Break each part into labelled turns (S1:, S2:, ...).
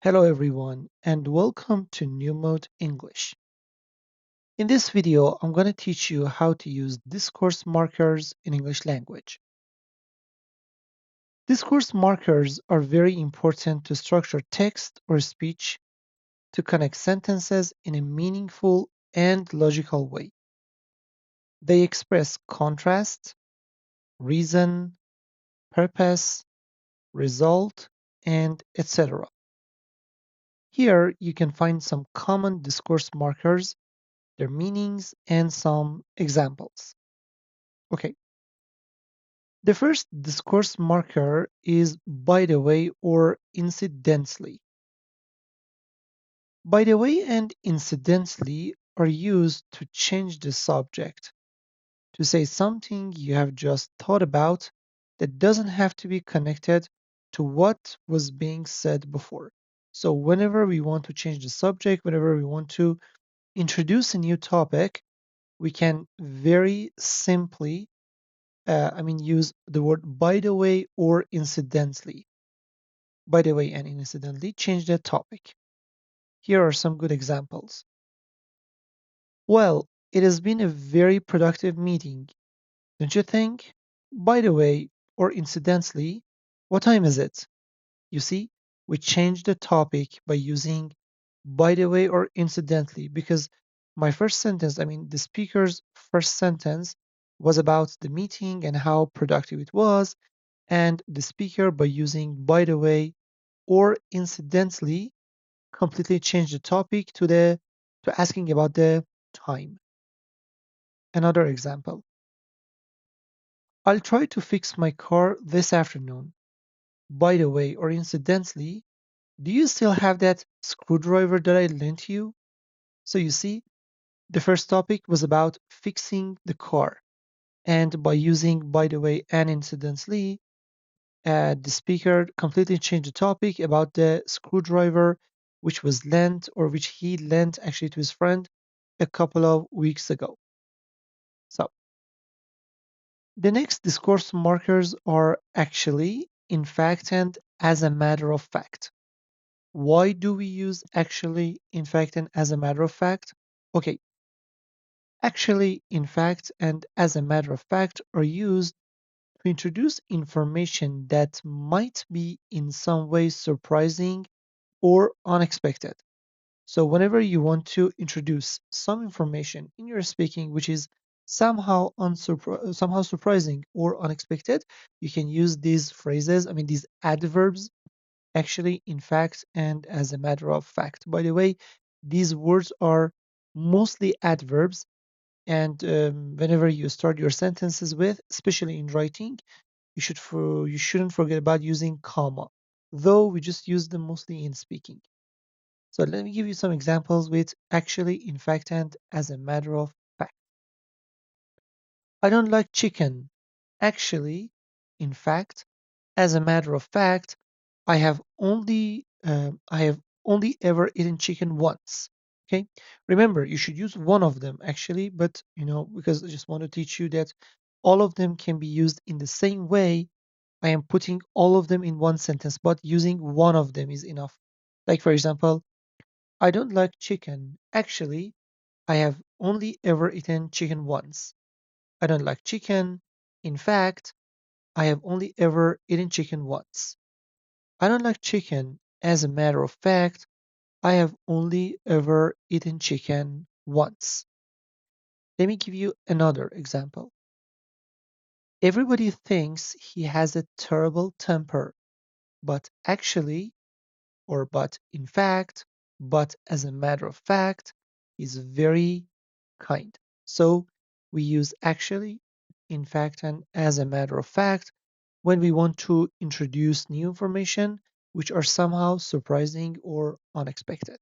S1: Hello everyone and welcome to New Mode English. In this video, I'm going to teach you how to use discourse markers in English language. Discourse markers are very important to structure text or speech to connect sentences in a meaningful and logical way. They express contrast, reason, purpose, result, and etc. Here you can find some common discourse markers, their meanings, and some examples. Okay, the first discourse marker is by the way or incidentally. By the way and incidentally are used to change the subject, to say something you have just thought about that doesn't have to be connected to what was being said before. So, whenever we want to change the subject, whenever we want to introduce a new topic, we can very simply use the word by the way or incidentally. By the way and incidentally, change the topic. Here are some good examples. Well, it has been a very productive meeting, don't you think? By the way or incidentally, what time is it? You see, we changed the topic by using by the way or incidentally because my first sentence, the speaker's first sentence was about the meeting and how productive it was, and the speaker, by using by the way or incidentally, completely changed the topic to asking about the time. Another example. I'll try to fix my car this afternoon. By the way or incidentally, do you still have that screwdriver that I lent you? So you see, the first topic was about fixing the car. And by using by the way and incidentally, the speaker completely changed the topic about the screwdriver which was lent, or which he lent actually to his friend a couple of weeks ago. So the next discourse markers are actually, in fact, and as a matter of fact. Why do we use actually, in fact, and as a matter of fact? Okay, actually, in fact, and as a matter of fact are used to introduce information that might be in some way surprising or unexpected. So whenever you want to introduce some information in your speaking which is somehow surprising or unexpected, you can use these phrases, these adverbs, actually, in fact, and as a matter of fact. By the way, these words are mostly adverbs, and whenever you start your sentences with, especially in writing, you shouldn't forget about using comma, though we just use them mostly in speaking. So let me give you some examples with actually, in fact, and as a matter of fact. I don't like chicken. Actually, in fact, as a matter of fact, I have only ever eaten chicken once. Okay, remember you should use one of them actually, but because I just want to teach you that all of them can be used in the same way. I am putting all of them in one sentence, but using one of them is enough. Like for example, I don't like chicken. Actually, I have only ever eaten chicken once. I don't like chicken. In fact, I have only ever eaten chicken once. I don't like chicken. As a matter of fact, I have only ever eaten chicken once. Let me give you another example. Everybody thinks he has a terrible temper, but actually, or but in fact, but as a matter of fact, he's very kind. So we use actually, in fact, and as a matter of fact when we want to introduce new information which are somehow surprising or unexpected.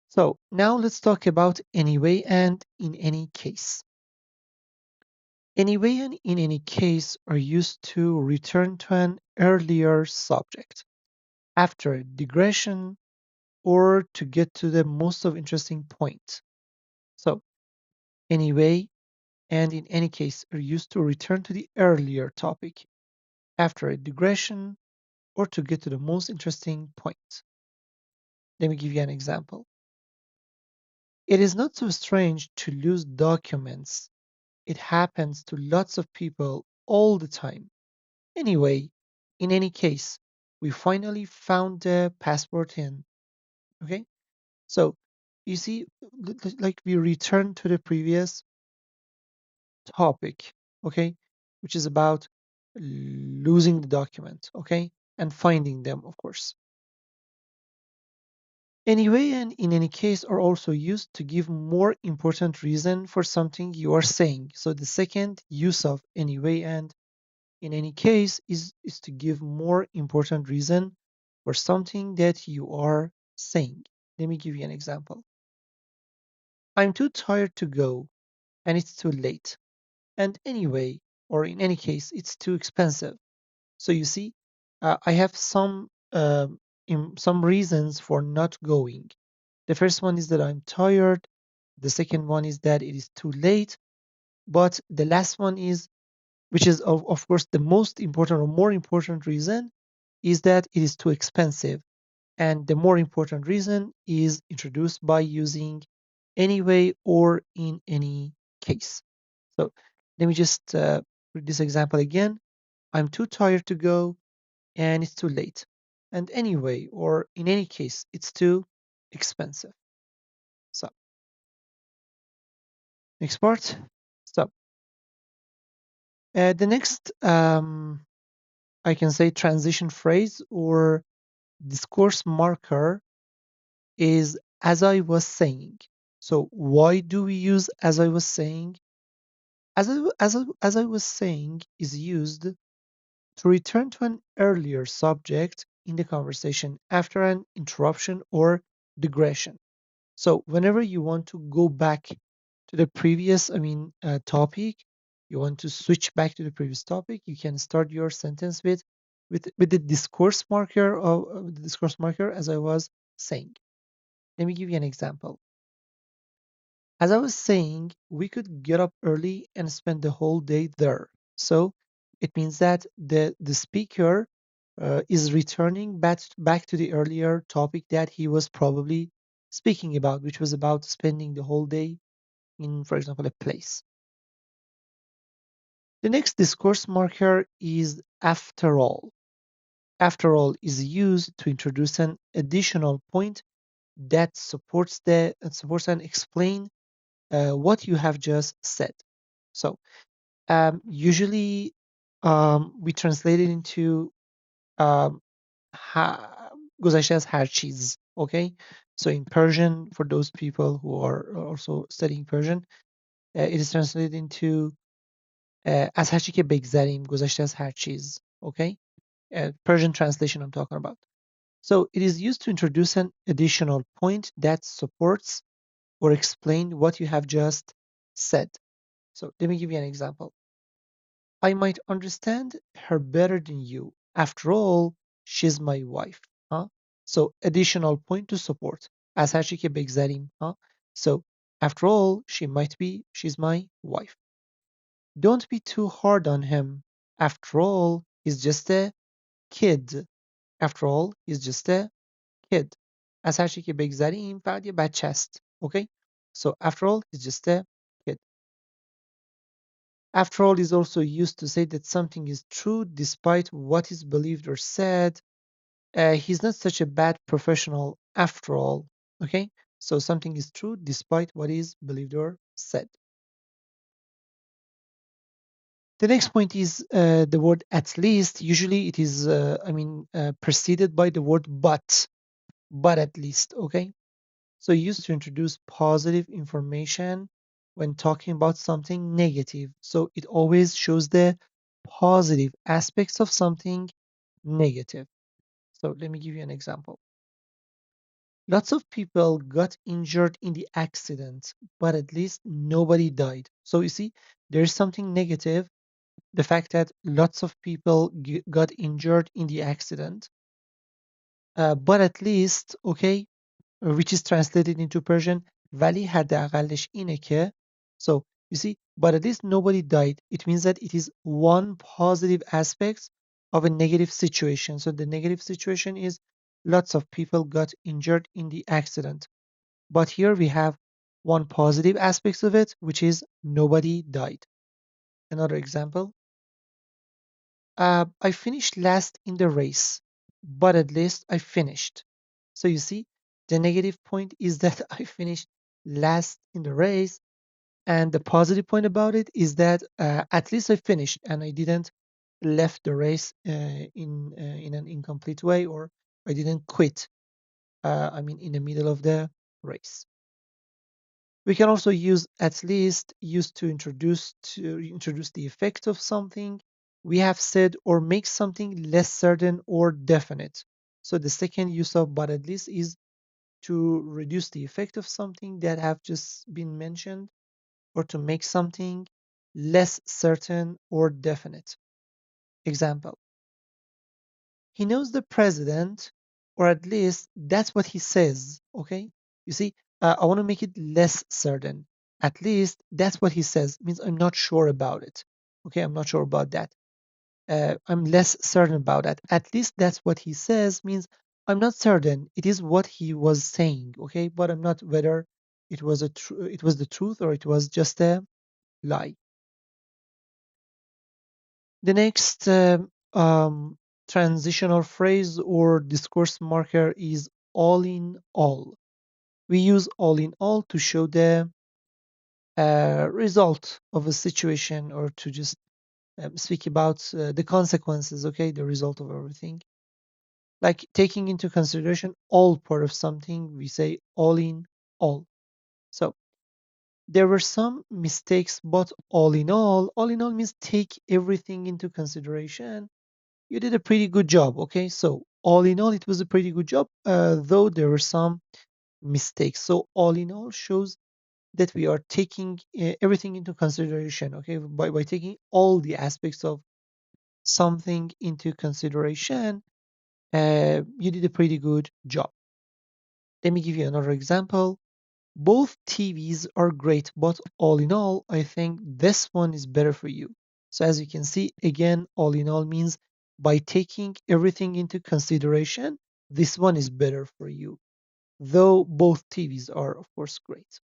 S1: So now let's talk about anyway and in any case. Anyway and in any case are used to return to an earlier subject after a digression or to get to the most of interesting point. So anyway and in any case are used to return to the earlier topic after a digression or to get to the most interesting point. Let me give you an example. It is not so strange to lose documents. It happens to lots of people all the time. Anyway, in any case, we finally found the passport in. Okay? So, you see, like we return to the previous topic, okay, which is about losing the document, okay, and finding them, of course. Anyway, and in any case, are also used to give more important reason for something you are saying. So the second use of anyway and in any case is to give more important reason for something that you are saying. Let me give you an example. I'm too tired to go, and it's too late. And anyway, or in any case, it's too expensive. So you see, I have some reasons for not going. The first one is that I'm tired. The second one is that it is too late. But the last one is, which is of course the most important or more important reason, is that it is too expensive. And the more important reason is introduced by using anyway or in any case. So let me just read this example again. I'm too tired to go and it's too late. And anyway, or in any case, it's too expensive. So, next part. So, the next, I can say transition phrase or discourse marker is as I was saying. So, why do we use as I was saying? As I was saying is used to return to an earlier subject in the conversation after an interruption or digression. So whenever you want to go back to the previous, topic, you want to switch back to the previous topic, you can start your sentence with the discourse marker of the discourse marker as I was saying. Let me give you an example. As I was saying, we could get up early and spend the whole day there. So it means that the speaker is returning back to the earlier topic that he was probably speaking about, which was about spending the whole day in, for example, a place. The next discourse marker is after all. After all is used to introduce an additional point that supports and explain what you have just said. So usually we translate it into um, گذشته از هر چیز. Okay, so in Persian, for those people who are also studying Persian, it is translated into از هر چی که بگذریم گذشته از هر چیز. Okay, Persian translation I'm talking about. So it is used to introduce an additional point that supports or explain what you have just said. So let me give you an example. I might understand her better than you. After all, she's my wife. Huh? So additional point to support. از هر چی که بگذریم. Huh? So after all, she's my wife. Don't be too hard on him. After all, he's just a kid. After all, he's just a kid. از هر چی که بگذریم فقط یه بچه است. Okay? So after all, he's just a kid. After all is also used to say that something is true despite what is believed or said. He's not such a bad professional after all. Okay? So something is true despite what is believed or said. The next point is the word at least. Usually it is, preceded by the word but at least. Okay? So used to introduce positive information when talking about something negative. So it always shows the positive aspects of something negative. So let me give you an example. Lots of people got injured in the accident, but at least nobody died. So you see, there's something negative, the fact that lots of people got injured in the accident, but at least, okay, which is translated into Persian, ولی حداقلش اینه که, so you see, but at least nobody died. It means that it is one positive aspect of a negative situation. So the negative situation is lots of people got injured in the accident. But here we have one positive aspect of it, which is nobody died. Another example, I finished last in the race, but at least I finished. So you see, the negative point is that I finished last in the race, and the positive point about it is that at least I finished and I didn't left the race in an incomplete way, or I didn't quit. I mean, in the middle of the race. We can also use at least used to introduce the effect of something we have said or make something less certain or definite. So the second use of but at least is to reduce the effect of something that have just been mentioned or to make something less certain or definite. Example, he knows the president, or at least that's what he says. Okay, you see, I want to make it less certain. At least that's what he says. Means I'm not sure about it. Okay, I'm not sure about that. I'm less certain about that. At least that's what he says means I'm not certain. It is what he was saying. Okay, but I'm not whether it was the truth or it was just a lie. The next transitional phrase or discourse marker is all in all. We use all in all to show the result of a situation or to just speak about the consequences, okay, the result of everything. Like taking into consideration all part of something, we say all in all. So there were some mistakes, but all in all means take everything into consideration. You did a pretty good job. Okay, so all in all, it was a pretty good job, though there were some mistakes. So all in all shows that we are taking everything into consideration. Okay, by taking all the aspects of something into consideration, you did a pretty good job. Let me give you another example. Both TVs are great, but all in all, I think this one is better for you. So as you can see, again, all in all means by taking everything into consideration, this one is better for you, though both TVs are, of course, great.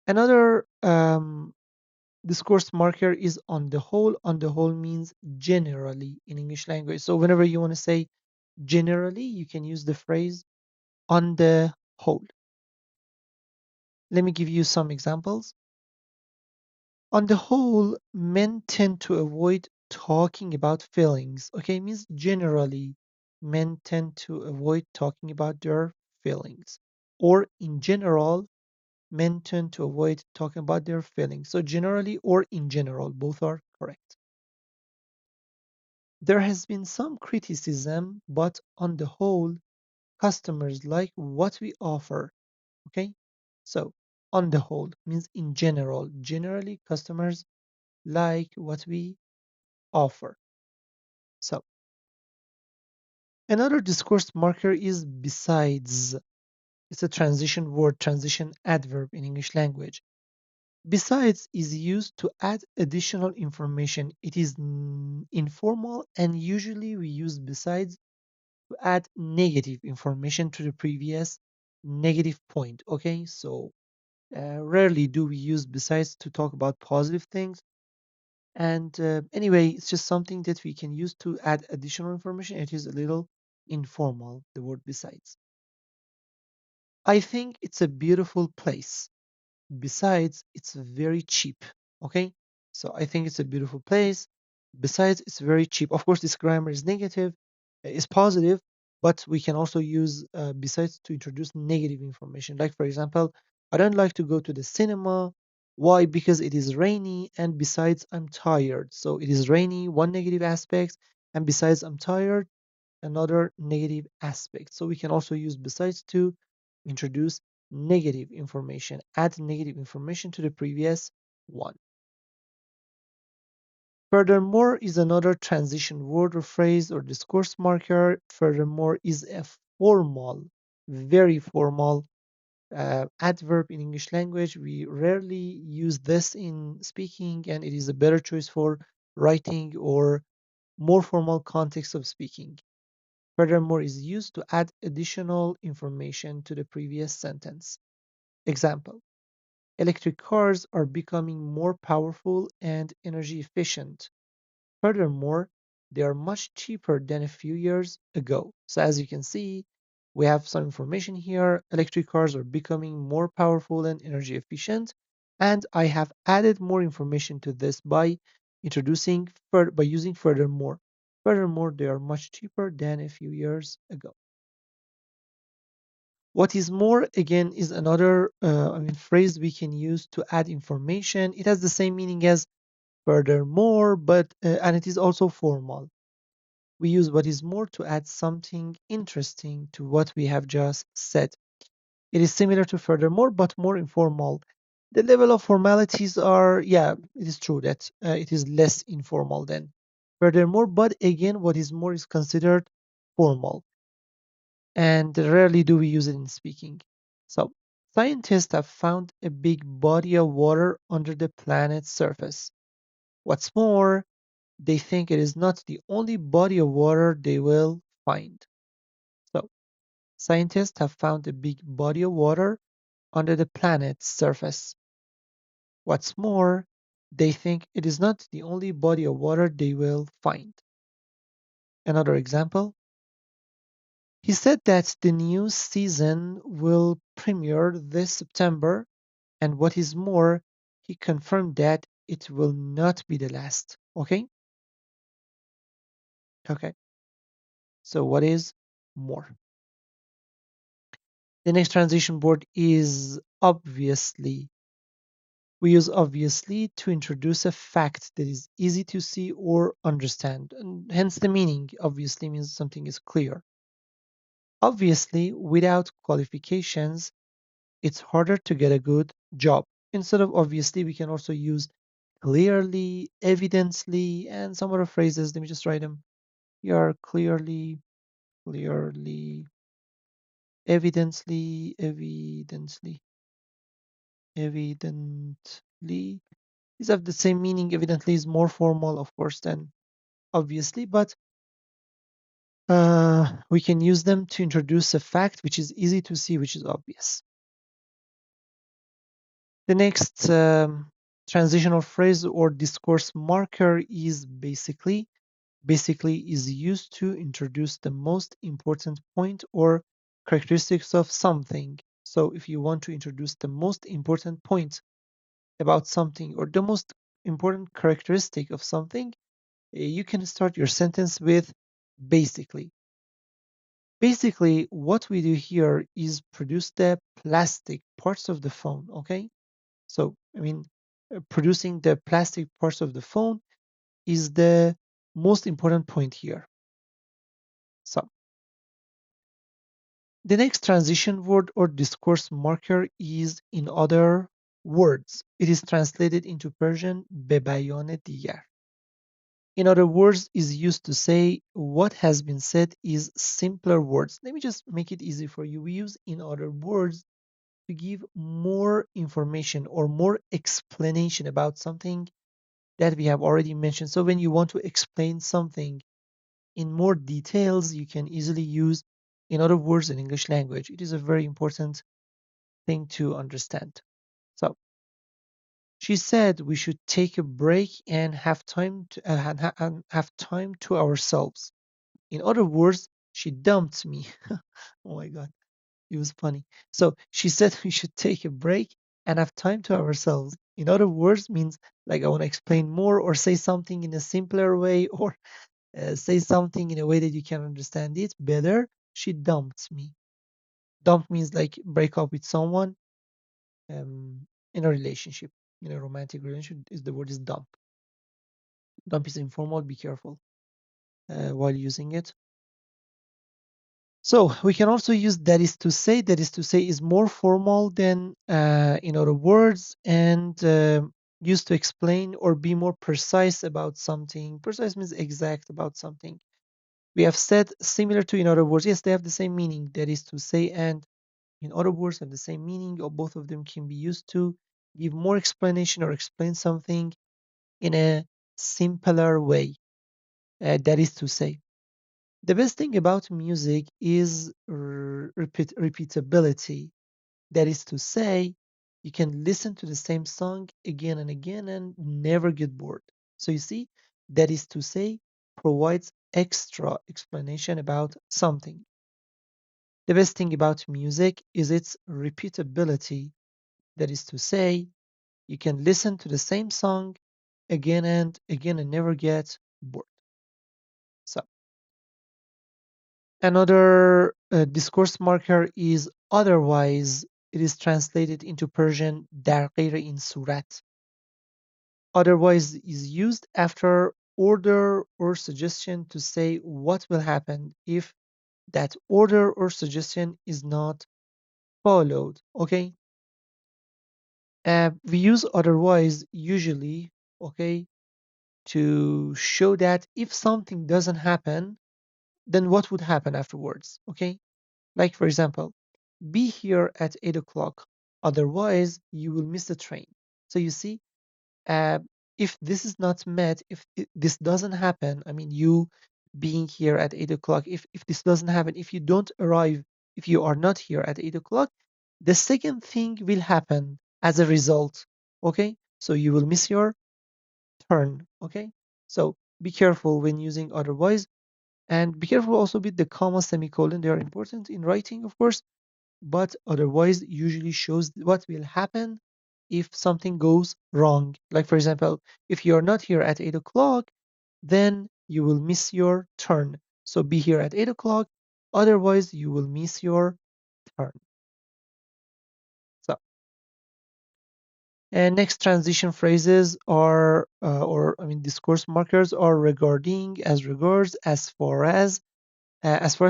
S1: Another discourse marker is on the whole. On the whole means generally in English language. So whenever you want to say generally, you can use the phrase on the whole. Let me give you some examples. On the whole, men tend to avoid talking about feelings. Okay, it means generally, men tend to avoid talking about their feelings. Or in general, men tend to avoid talking about their feelings. So generally or in general, both are correct. There has been some criticism, but on the whole, customers like what we offer. Okay, so on the whole means in general. Generally, customers like what we offer. So another discourse marker is besides. It's a transition word, transition adverb in English language. Besides is used to add additional information. It is informal and usually we use besides to add negative information to the previous negative point. Okay, so rarely do we use besides to talk about positive things. And anyway, it's just something that we can use to add additional information. It is a little informal, the word besides. I think it's a beautiful place. Besides, it's very cheap. Okay, so I think it's a beautiful place. Besides, it's very cheap. Of course, this grammar is negative, is positive, but we can also use besides to introduce negative information. Like, for example, I don't like to go to the cinema. Why? Because it is rainy, and besides, I'm tired. So it is rainy, one negative aspect, and besides, I'm tired, another negative aspect. So we can also use besides to introduce negative information, add negative information to the previous one. Furthermore is another transition word or phrase or discourse marker. Furthermore is a formal, very formal adverb in English language. We rarely use this in speaking, and it is a better choice for writing or more formal context of speaking. Furthermore is used to add additional information to the previous sentence. Example: electric cars are becoming more powerful and energy efficient. Furthermore, they are much cheaper than a few years ago. So as you can see, we have some information here. Electric cars are becoming more powerful and energy efficient. And I have added more information to this by by using furthermore. Furthermore, they are much cheaper than a few years ago. What is more, again, is another phrase we can use to add information. It has the same meaning as furthermore, but and it is also formal. We use what is more to add something interesting to what we have just said. It is similar to furthermore, but more informal. The level of formalities are, yeah, it is true that it is less informal than furthermore, but again, what is more is considered formal, and rarely do we use it in speaking. So, scientists have found a big body of water under the planet's surface. What's more, they think it is not the only body of water they will find. So, scientists have found a big body of water under the planet's surface. What's more, they think it is not the only body of water they will find. Another example: he said that the new season will premiere this September, and what is more, he confirmed that it will not be the last. Okay? Okay. So, what is more? The next transition word is obviously. We use obviously to introduce a fact that is easy to see or understand, and hence the meaning. Obviously means something is clear. Obviously, without qualifications, it's harder to get a good job. Instead of obviously, we can also use clearly, evidently, and some other phrases. Let me just write them. Here clearly, clearly, evidently. These have the same meaning. Evidently is more formal, of course, than obviously, but we can use them to introduce a fact which is easy to see, which is obvious. The next transitional phrase or discourse marker is basically. Basically is used to introduce the most important point or characteristics of something. So if you want to introduce the most important point about something or the most important characteristic of something, you can start your sentence with basically. Basically, what we do here is produce the plastic parts of the phone, okay? So, producing the plastic parts of the phone is the most important point here. So, the next transition word or discourse marker is in other words. It is translated into Persian به بیان دیگر. In other words, is used to say what has been said is simpler words. Let me just make it easy for you. We use in other words to give more information or more explanation about something that we have already mentioned. So when you want to explain something in more details, you can easily use in other words in English language. It is a very important thing to understand. So she said we should take a break and have time and have time to ourselves. In other words, she dumped me. Oh my god, it was funny. So she said we should take a break and have time to ourselves. In other words, means like I want to explain more or say something in a simpler way or say something in a way that you can understand it better. She dumped me. Dump means like break up with someone in a relationship. In a romantic relationship, is the word is dump. Dump is informal. Be careful while using it. So we can also use that is to say. That is to say is more formal than in other words and used to explain or be more precise about something. Precise means exact about something. We have said similar to in other words. Yes, they have the same meaning. That is to say and in other words have the same meaning, or both of them can be used to give more explanation or explain something in a simpler way. That is to say, the best thing about music is repeatability. That is to say, you can listen to the same song again and again and never get bored. So you see, that is to say, provides extra explanation about something. The best thing about music is its repeatability. That is to say, you can listen to the same song again and again and never get bored. So another discourse marker is otherwise. It is translated into Persian در غیر این صورت. Otherwise is used after order or suggestion to say what will happen if that order or suggestion is not followed. Okay, we use otherwise usually, okay, to show that if something doesn't happen, then what would happen afterwards? Okay, like for example, be here at 8 o'clock, otherwise you will miss the train. So you see, uh, if this is not met, if this doesn't happen, I mean, you being here at 8 o'clock, if this doesn't happen, if you don't arrive, if you are not here at 8 o'clock, the second thing will happen as a result. Okay, so you will miss your turn. Okay, so be careful when using otherwise, and be careful also with the comma semicolon. They are important in writing, of course, but otherwise usually shows what will happen if something goes wrong. Like for example, if you're not here at 8 o'clock, then you will miss your turn. So be here at 8 o'clock, otherwise you will miss your turn. So and next transition phrases are, or I mean, discourse markers are regarding, as regards, as far as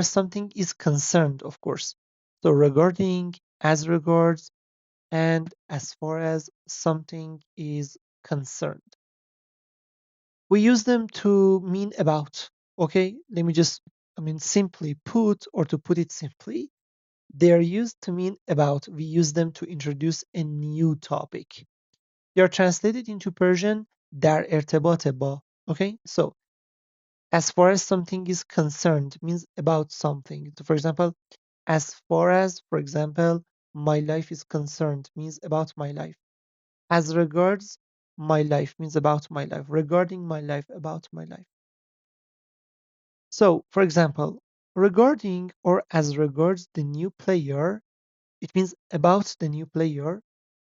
S1: something is concerned, of course. So regarding, as regards, and as far as something is concerned. We use them to mean about. Okay, let me just, I mean, simply put, or to put it simply, they are used to mean about. We use them to introduce a new topic. They are translated into Persian در ارتباط با. Okay, so as far as something is concerned means about something. So for example, as far as, for example, my life is concerned means about my life. As regards my life means about my life. Regarding my life, about my life. So, for example, regarding or as regards the new player, it means about the new player,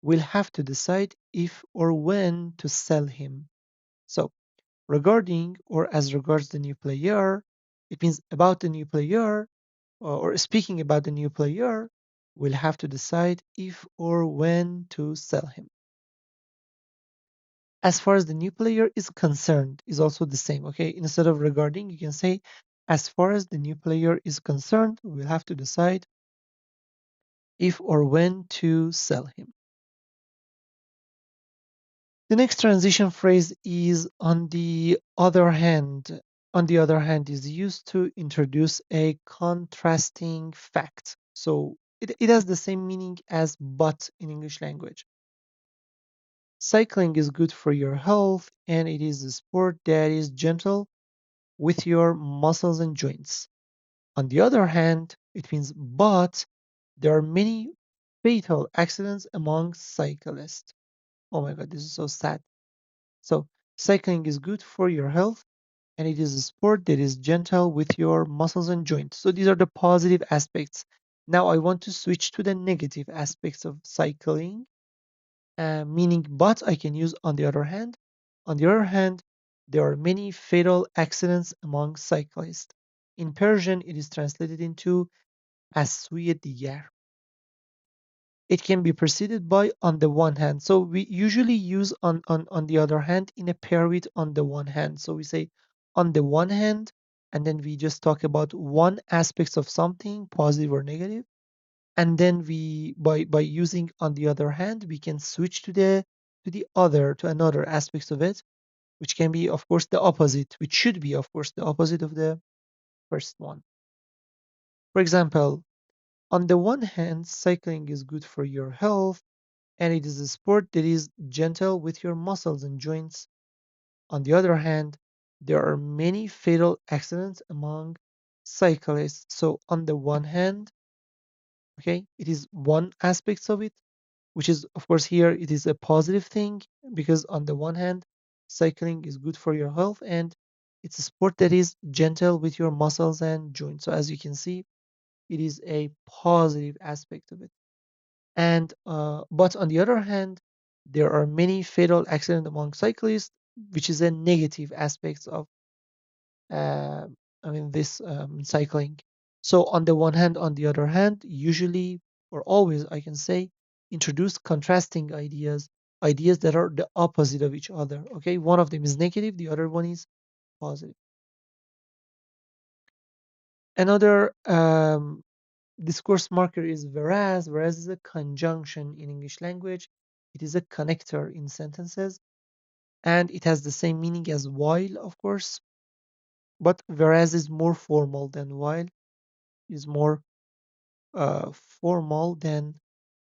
S1: we'll have to decide if or when to sell him. So, regarding or as regards the new player, it means about the new player, or speaking about the new player, we'll have to decide if or when to sell him. As far as the new player is concerned is also the same. Okay, instead of regarding, you can say as far as the new player is concerned, we'll have to decide if or when to sell him. The next transition phrase is on the other hand. On the other hand is used to introduce a contrasting fact. So it has the same meaning as but in English language. Cycling is good for your health and it is a sport that is gentle with your muscles and joints. On the other hand, it means but there are many fatal accidents among cyclists. Oh my god, this is so sad. So, cycling is good for your health and it is a sport that is gentle with your muscles and joints. So, these are the positive aspects. Now, I want to switch to the negative aspects of cycling, meaning but I can use on the other hand. On the other hand, there are many fatal accidents among cyclists. In Persian, it is translated into as سوی دیگر. It can be preceded by on the one hand. So we usually use on the other hand in a pair with on the one hand. So we say on the one hand, and then we just talk about one aspect of something, positive or negative. And then we by using on the other hand, we can switch to another aspects of it, which can be of course the opposite, which should be of course the opposite of the first one. For example, on the one hand, cycling is good for your health and it is a sport that is gentle with your muscles and joints. On the other hand, there are many fatal accidents among cyclists. So on the one hand, okay, it is one aspect of it, which is, of course, here it is a positive thing because on the one hand, cycling is good for your health and it's a sport that is gentle with your muscles and joints. So as you can see, it is a positive aspect of it. And but on the other hand, there are many fatal accidents among cyclists, which is a negative aspect of uh, this cycling. So on the one hand, on the other hand, usually or always, I can say, introduce contrasting ideas, ideas that are the opposite of each other. Okay, one of them is negative, the other one is positive. Another discourse marker is whereas. Whereas is a conjunction in English language. It is a connector in sentences, and it has the same meaning as while, of course. But whereas is more formal than while. Is more formal than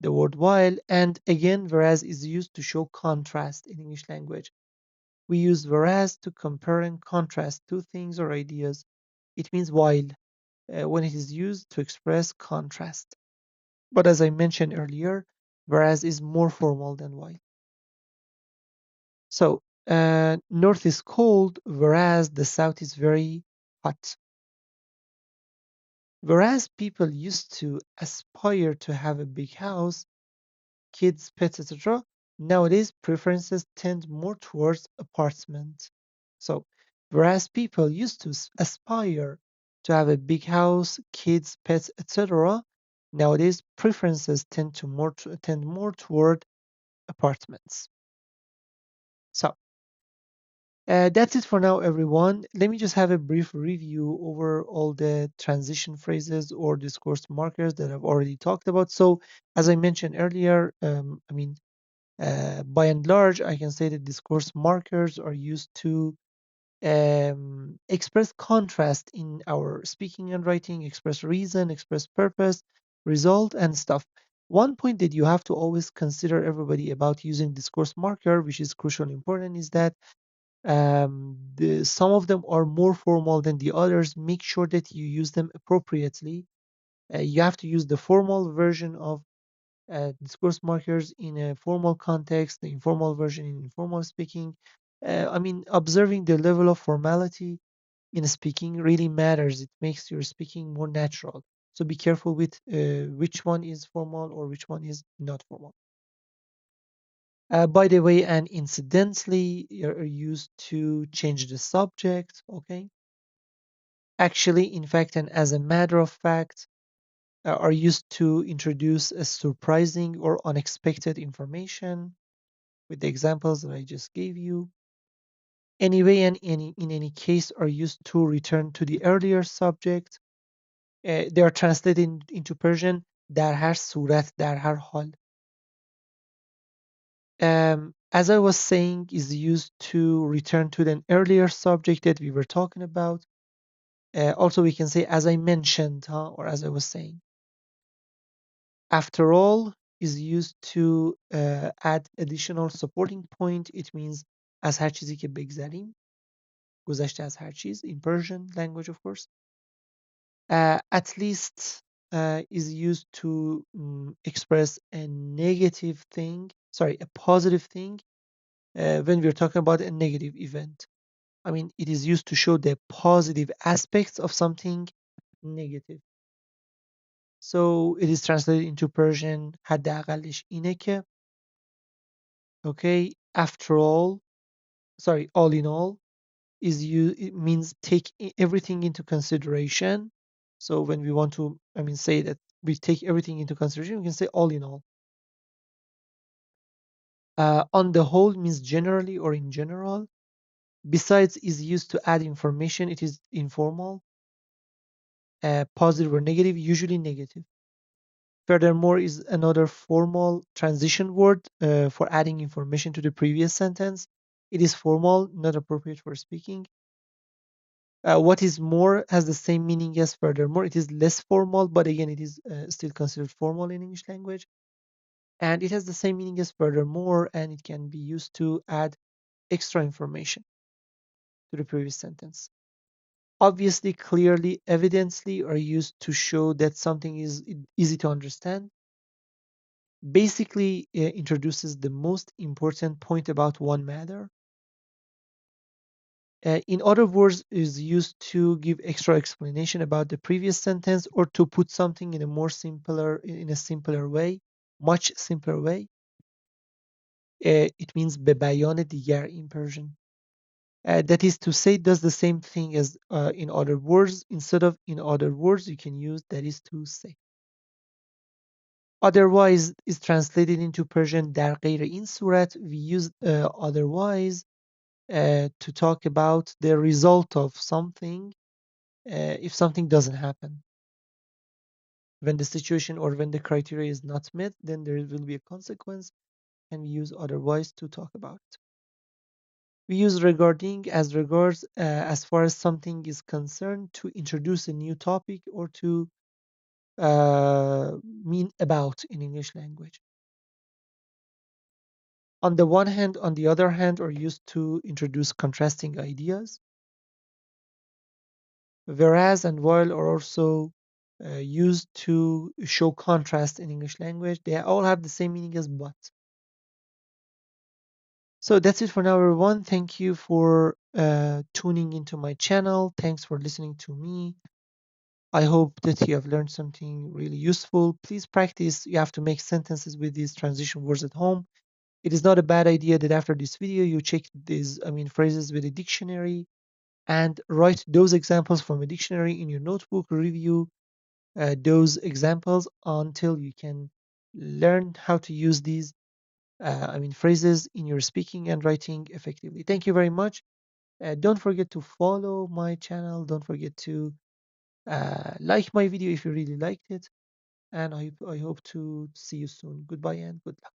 S1: the word while. And again, whereas is used to show contrast in English language. We use whereas to compare and contrast two things or ideas. It means while when it is used to express contrast. But as I mentioned earlier, whereas is more formal than while. So, north is cold, whereas the south is very hot. Whereas people used to aspire to have a big house, kids, pets, etc., nowadays preferences tend more towards apartment. So, whereas people used to aspire to have a big house, kids, pets, etc., nowadays preferences tend more toward apartments. So, that's it for now, everyone. Let me just have a brief review over all the transition phrases or discourse markers that I've already talked about. So, as I mentioned earlier, by and large, I can say that discourse markers are used to express contrast in our speaking and writing, express reason, express purpose, result, and stuff. One point that you have to always consider everybody about using discourse marker, which is crucial important, is that some of them are more formal than the others. Make sure that you use them appropriately. You have to use the formal version of discourse markers in a formal context, the informal version in informal speaking. Observing the level of formality in speaking really matters. It makes your speaking more natural. So be careful with which one is formal or which one is not formal. By the way, and incidentally, you're used to change the subject, okay? Actually, in fact, and as a matter of fact, are used to introduce a surprising or unexpected information with the examples that I just gave you. Anyway, and in any case, are used to return to the earlier subject. They are translated into Persian در هر صورت در هر حال. As I was saying, is used to return to an earlier subject that we were talking about. Also, we can say as I mentioned, or as I was saying. After all is used to add additional supporting point. It means از هر چیزی که بگذریم. گذشته از هر چیز in Persian language, of course. At least is used to express a negative thing, sorry, a positive thing when we're talking about a negative event. It is used to show the positive aspects of something negative. So it is translated into Persian حداقلش اینه که, okay, after all, sorry, all in all, it means take everything into consideration. So when we want to, say that we take everything into consideration, we can say all in all. On the whole means generally or in general. Besides is used to add information. It is informal. Positive or negative, usually negative. Furthermore is another formal transition word for adding information to the previous sentence. It is formal, not appropriate for speaking. What is more has the same meaning as furthermore. It is less formal, but again, it is still considered formal in English language. And it has the same meaning as furthermore, and it can be used to add extra information. to the previous sentence. Obviously, clearly, evidently are used to show that something is easy to understand. Basically, introduces the most important point about one matter. In other words, is used to give extra explanation about the previous sentence or to put something in a simpler way, much simpler way. It means به بیان دیگر in Persian. That is to say, does the same thing as in other words. Instead of in other words, you can use that is to say. Otherwise is translated into Persian در غیر این صورت. We use otherwise to talk about the result of something if something doesn't happen. When the situation or when the criteria is not met, then there will be a consequence, and we use otherwise to talk about it. We use regarding as regards as far as something is concerned to introduce a new topic or to mean about in English language. On the one hand, on the other hand, are used to introduce contrasting ideas. Whereas and while are also used to show contrast in English language. They all have the same meaning as but. So that's it for now, everyone. Thank you for tuning into my channel. Thanks for listening to me. I hope that you have learned something really useful. Please practice. You have to make sentences with these transition words at home. It is not a bad idea that after this video you check these, phrases with a dictionary and write those examples from a dictionary in your notebook. Review those examples until you can learn how to use these phrases in your speaking and writing effectively. Thank you very much. Don't forget to follow my channel. Don't forget to like my video if you really liked it. And I hope to see you soon. Goodbye and good luck.